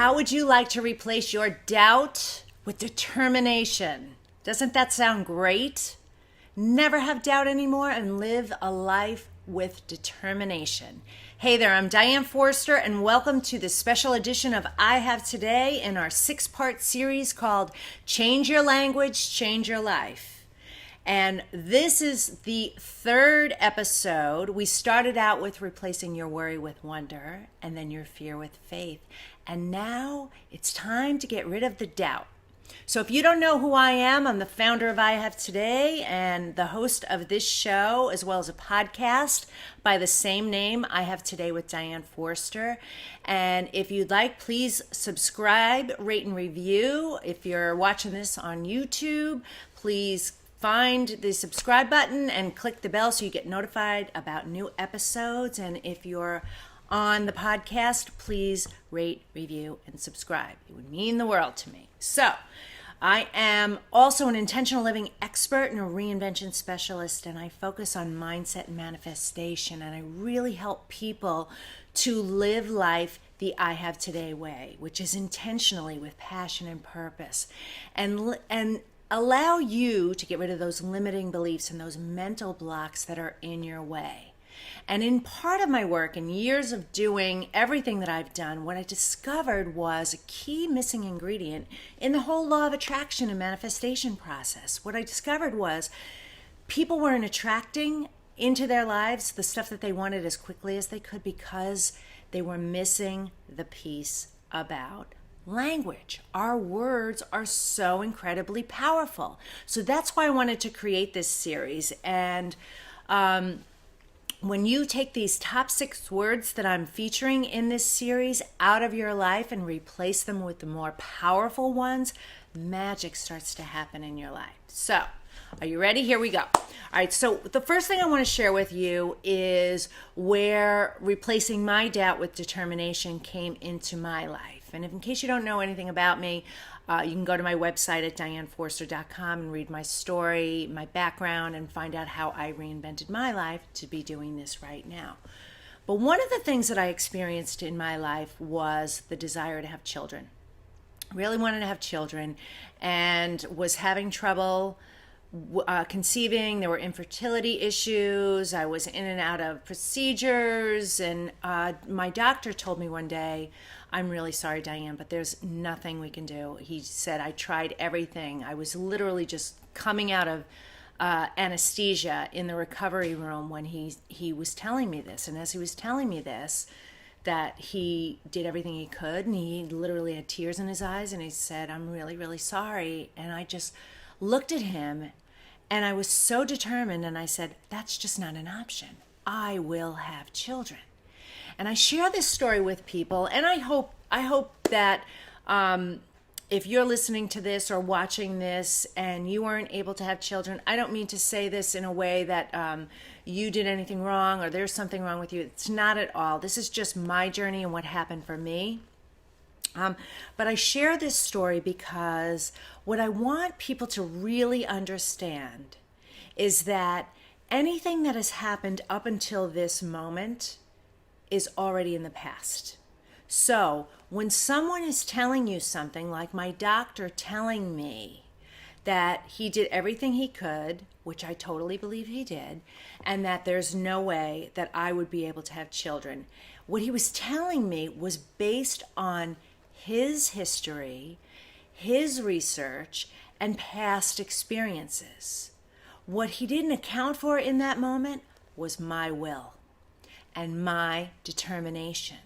How would you like to replace your doubt with determination? Doesn't that sound great? Never have doubt anymore and live a life with determination. Hey there, I'm Diane Forster, and welcome to this special edition of I Have Today in our 6-part series called Change Your Language, Change Your Life. And this is the 3rd episode. We started out with replacing your worry with wonder and then your fear with faith. And now it's time to get rid of the doubt. So if you don't know who I am, I'm the founder of I Have Today and the host of this show, as well as a podcast by the same name, I Have Today with Diane Forster. And if you'd like, please subscribe, rate, and review. If you're watching this on YouTube, please find the subscribe button and click the bell so you get notified about new episodes. And if you're on the podcast, please rate, review, and subscribe. It would mean the world to me. So, I am also an intentional living expert and a reinvention specialist, and I focus on mindset and manifestation, and I really help people to live life the I Have Today way, which is intentionally with passion and purpose, and allow you to get rid of those limiting beliefs and those mental blocks that are in your way. And in part of my work and years of doing everything that I've done, what I discovered was a key missing ingredient in the whole law of attraction and manifestation process. What I discovered was people weren't attracting into their lives the stuff that they wanted as quickly as they could because they were missing the piece about language. Our words are so incredibly powerful. So that's why I wanted to create this series. And when you take these top 6 words that I'm featuring in this series out of your life and replace them with the more powerful ones, magic starts to happen in your life. So, are you ready? Here we go. All right, so the first thing I want to share with you is where replacing my doubt with determination came into my life. And if, in case you don't know anything about me, you can go to my website at dianeforster.com and read my story, my background, and find out how I reinvented my life to be doing this right now. But one of the things that I experienced in my life was the desire to have children. Really wanted to have children and was having trouble conceiving. There were infertility issues. I was in and out of procedures. And my doctor told me one day, "I'm really sorry, Diane, but there's nothing we can do." He said, "I tried everything." I was literally just coming out of anesthesia in the recovery room when he was telling me this. And as he was telling me this, that he did everything he could, and he literally had tears in his eyes, and he said, "I'm really, really sorry." And I just looked at him, and I was so determined, and I said, "That's just not an option. I will have children." And I share this story with people, and I hope that if you're listening to this or watching this and you weren't able to have children, I don't mean to say this in a way that you did anything wrong or there's something wrong with you. It's not at all. This is just my journey and what happened for me. But I share this story because what I want people to really understand is that anything that has happened up until this moment is already in the past. So when someone is telling you something, like my doctor telling me that he did everything he could, which I totally believe he did, and that there's no way that I would be able to have children, what he was telling me was based on his history, his research, and past experiences. What he didn't account for in that moment was my will and my determination.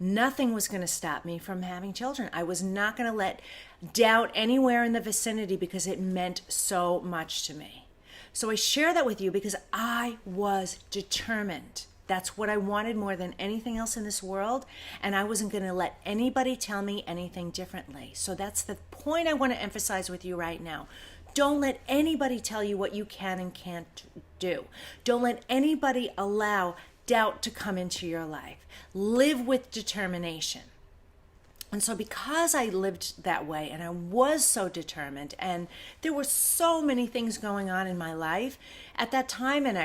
Nothing was going to stop me from having children. I was not going to let doubt anywhere in the vicinity because it meant so much to me. So I share that with you because I was determined. That's what I wanted more than anything else in this world, and I wasn't going to let anybody tell me anything differently. So that's the point I want to emphasize with you right now. Don't let anybody tell you what you can and can't do. Don't let anybody allow doubt to come into your life. Live with determination. And so because I lived that way and I was so determined, and there were so many things going on in my life at that time, and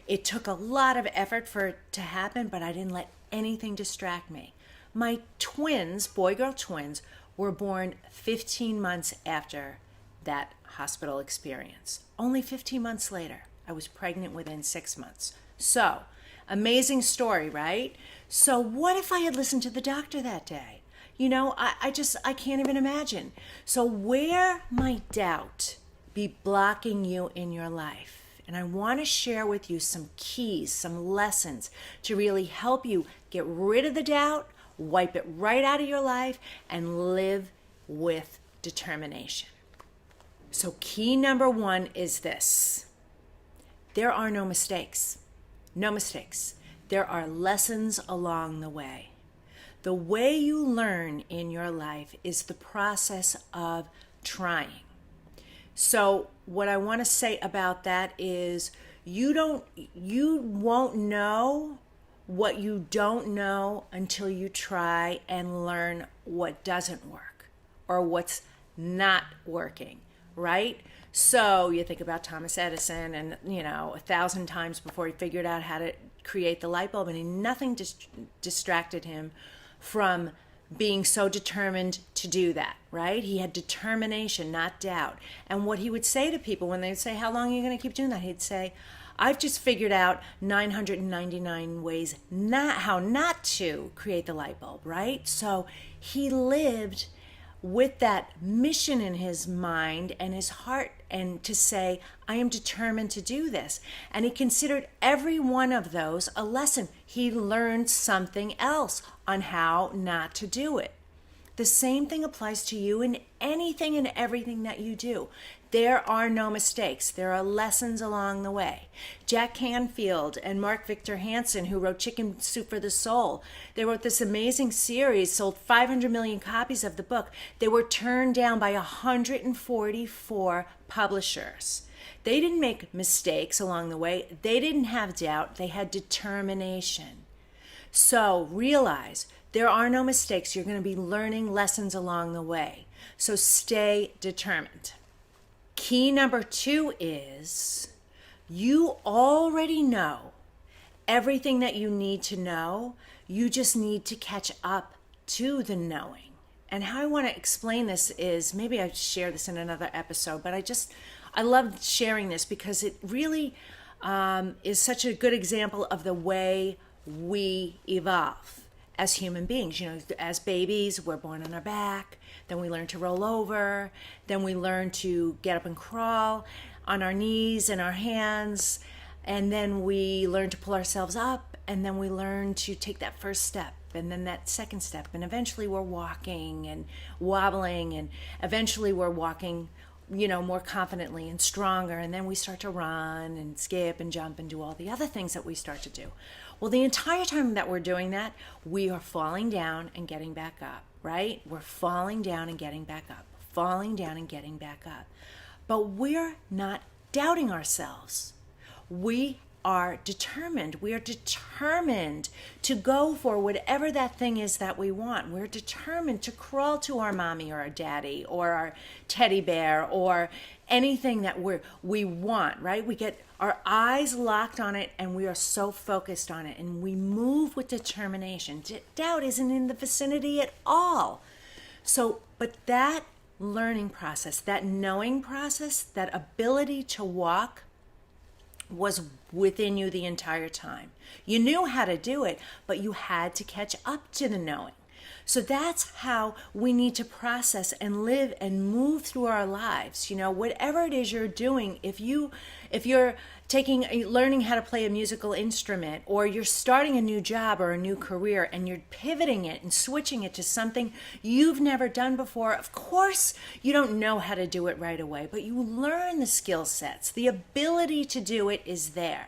it took a lot of effort for it to happen, but I didn't let anything distract me. My twins, boy-girl twins, were born 15 months after that hospital experience. Only 15 months later, I was pregnant within 6 months. So, amazing story, right? So what if I had listened to the doctor that day? I can't even imagine. So where might doubt be blocking you in your life? And I want to share with you some keys, some lessons to really help you get rid of the doubt, wipe it right out of your life, and live with determination. So key number 1 is this. There are no mistakes. No mistakes. There are lessons along the way. The way you learn in your life is the process of trying. So what I want to say about that is you won't know what you don't know until you try and learn what doesn't work or what's not working, right? So you think about Thomas Edison and, 1,000 times before he figured out how to create the light bulb, and nothing distracted him from being so determined to do that, right? He had determination, not doubt. And what he would say to people when they would say, how long are you going to keep doing that? He'd say, I've just figured out 999 ways how not to create the light bulb, right? So he lived with that mission in his mind and his heart, and to say, I am determined to do this. And he considered every one of those a lesson. He learned something else on how not to do it. The same thing applies to you in anything and everything that you do. There are no mistakes. There are lessons along the way. Jack Canfield and Mark Victor Hansen, who wrote Chicken Soup for the Soul, they wrote this amazing series, sold 500 million copies of the book. They were turned down by 144 publishers. They didn't make mistakes along the way. They didn't have doubt. They had determination. So realize there are no mistakes. You're going to be learning lessons along the way. So stay determined. Key number 2 is you already know everything that you need to know. You just need to catch up to the knowing. And how I want to explain this is, maybe I share this in another episode, but I love sharing this because it really is such a good example of the way we evolve as human beings. As babies, we're born on our back, then we learn to roll over, then we learn to get up and crawl on our knees and our hands, and then we learn to pull ourselves up, and then we learn to take that first step, and then that second step, and eventually we're walking and wobbling, and eventually we're walking more confidently and stronger, and then we start to run and skip and jump and do all the other things that we start to do. Well, the entire time that we're doing that, we are falling down and getting back up, right? We're falling down and getting back up, falling down and getting back up. But we're not doubting ourselves. We are determined. We are determined to go for whatever that thing is that we want. We're determined to crawl to our mommy or our daddy or our teddy bear or anything that we want, right? We get our eyes locked on it and we are so focused on it and we move with determination. Doubt isn't in the vicinity at all. But that learning process, that knowing process, that ability to walk was within you the entire time. You knew how to do it, but you had to catch up to the knowing. So that's how we need to process and live and move through our lives. Whatever it is you're doing, if you're learning how to play a musical instrument, or you're starting a new job or a new career and you're pivoting it and switching it to something you've never done before, of course you don't know how to do it right away, but you learn the skill sets. The ability to do it is there.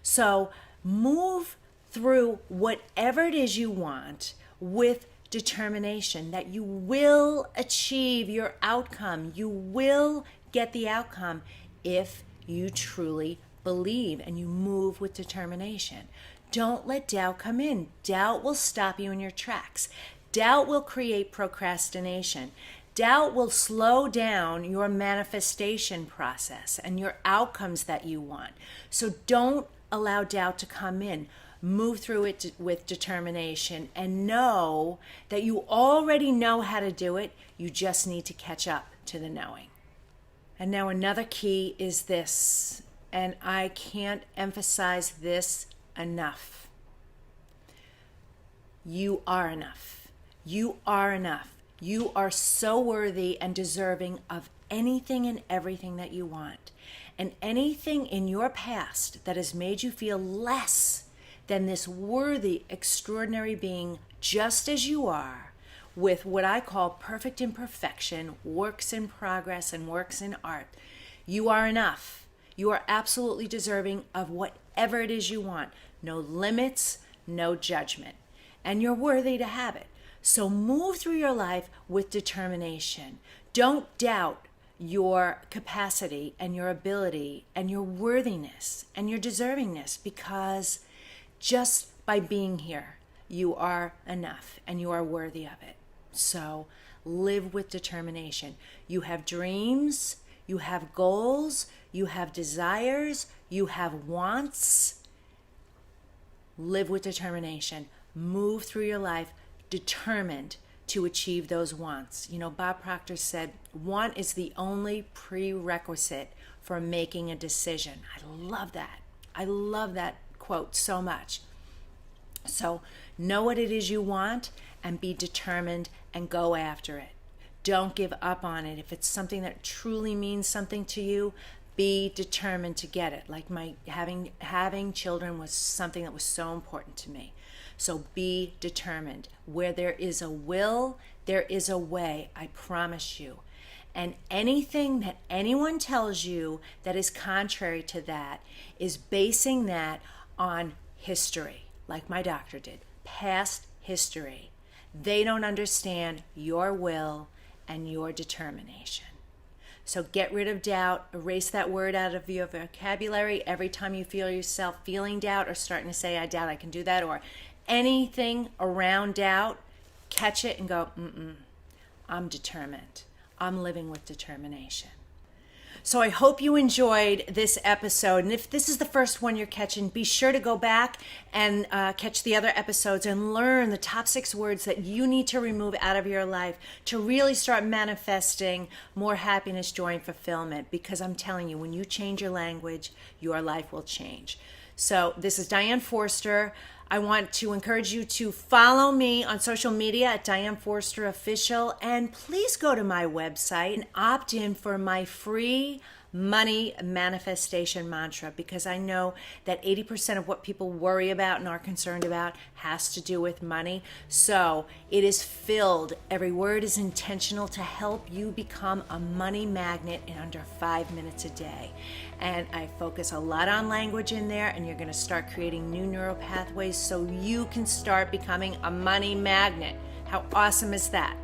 So move through whatever it is you want with determination that you will achieve your outcome. You will get the outcome if you truly believe and you move with determination. Don't let doubt come in. Doubt will stop you in your tracks. Doubt will create procrastination. Doubt will slow down your manifestation process and your outcomes that you want. So don't allow doubt to come in. Move through it with determination and know that you already know how to do it. You just need to catch up to the knowing. And now another key is this, and I can't emphasize this enough. You are enough. You are enough. You are so worthy and deserving of anything and everything that you want. And anything in your past that has made you feel less than this worthy, extraordinary being, just as you are, with what I call perfect imperfection, works in progress, and works in art. You are enough. You are absolutely deserving of whatever it is you want. No limits, no judgment. And you're worthy to have it. So move through your life with determination. Don't doubt your capacity and your ability and your worthiness and your deservingness, because just by being here, you are enough and you are worthy of it. So live with determination. You have dreams, you have goals, you have desires, you have wants. Live with determination. Move through your life determined to achieve those wants. You know, Bob Proctor said, want is the only prerequisite for making a decision. I love that. I love that quote so much. So know what it is you want and be determined and go after it. Don't give up on it. If it's something that truly means something to you, be determined to get it. Like my having children was something that was so important to me. So be determined. Where there is a will, there is a way, I promise you. And anything that anyone tells you that is contrary to that is basing that on history, like my doctor did, past history. They don't understand your will and your determination. So get rid of doubt, erase that word out of your vocabulary every time you feel yourself feeling doubt or starting to say, I doubt I can do that, or anything around doubt, catch it and go, I'm determined. I'm living with determination. So I hope you enjoyed this episode. And if this is the first one you're catching, be sure to go back and catch the other episodes and learn the top 6 words that you need to remove out of your life to really start manifesting more happiness, joy, and fulfillment. Because I'm telling you, when you change your language, your life will change. So this is Diane Forster. I want to encourage you to follow me on social media at Diane Forster Official, and please go to my website and opt in for my free money manifestation mantra, because I know that 80% of what people worry about and are concerned about has to do with money. So it is filled. Every word is intentional to help you become a money magnet in under 5 minutes a day. And I focus a lot on language in there, and you're going to start creating new neural pathways so you can start becoming a money magnet. How awesome is that?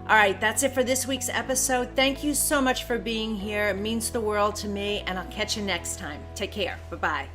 All right, that's it for this week's episode. Thank you so much for being here. It means the world to me, and I'll catch you next time. Take care. Bye-bye.